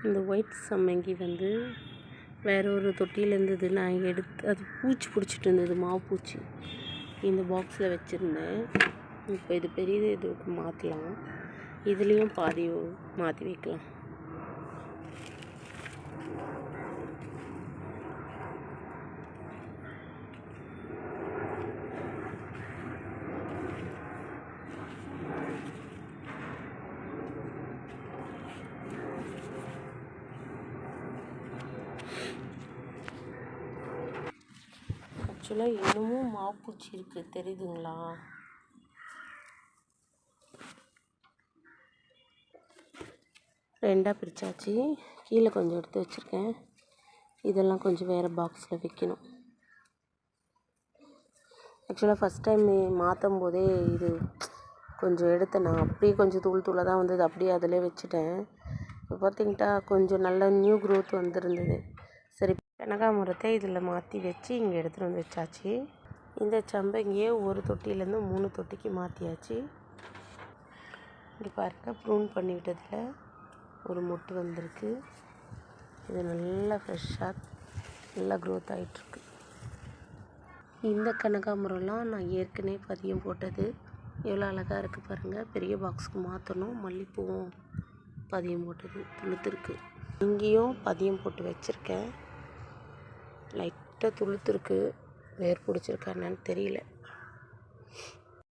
இந்த ஒயிட் சம்மங்கி வந்து வேறு ஒரு தொட்டியில் இருந்தது. நான் எடுத்து அது பூச்சி பிடிச்சிட்டு இருந்தது, மாவு பூச்சி. இந்த பாக்ஸில் வச்சுருந்தேன். இப்போ இது பெரிய இதுக்கு மாற்றலாம். இதுலேயும் பாதி மாற்றி வைக்கலாம். ஆக்சுவலாக இன்னமும் மாவுப்பூச்சி இருக்குது, தெரியுதுங்களா? ரெண்டாக பிரித்தாச்சு. கீழே கொஞ்சம் எடுத்து வச்சுருக்கேன். இதெல்லாம் கொஞ்சம் வேறு பாக்ஸில் வைக்கணும். ஆக்சுவலாக ஃபஸ்ட் டைம் மாற்றும் போதே இது கொஞ்சம் எடுத்தேன். நான் அப்படியே கொஞ்சம் தூளாக தான் வந்தது. அப்படியே அதிலே வச்சுட்டேன். இப்போ பார்த்திங்கிட்டா கொஞ்சம் நல்ல நியூ க்ரோத் வந்துருந்தது. சரி, கனகாமரத்தை இதில் மாற்றி வச்சு இங்கே எடுத்துகிட்டு வந்து வச்சாச்சு. இந்த சம்பங்கியை ஒரு தொட்டியிலேருந்து 3 தொட்டிக்கு மாற்றியாச்சு. இங்கே பாருங்க, ப்ரூன் பண்ணி விட்டதில் ஒரு மொட்டு வந்திருக்கு. இது நல்லா ஃப்ரெஷ்ஷாக நல்லா க்ரோத் ஆகிட்டுருக்கு. இந்த கனகாமரம்லாம் நான் ஏற்கனவே பதியம் போட்டது. எவ்வளோ அழகாக இருக்குது பாருங்கள். பெரிய பாக்ஸுக்கு மாற்றணும். மல்லிப்பூவும் பதியம் போட்டது துளுத்துருக்கு. இங்கேயும் பதியம் போட்டு வச்சுருக்கேன். லைட்டாக துளுத்துருக்கு. வேர் பிடிச்சிருக்கா என்னன்னு தெரியல.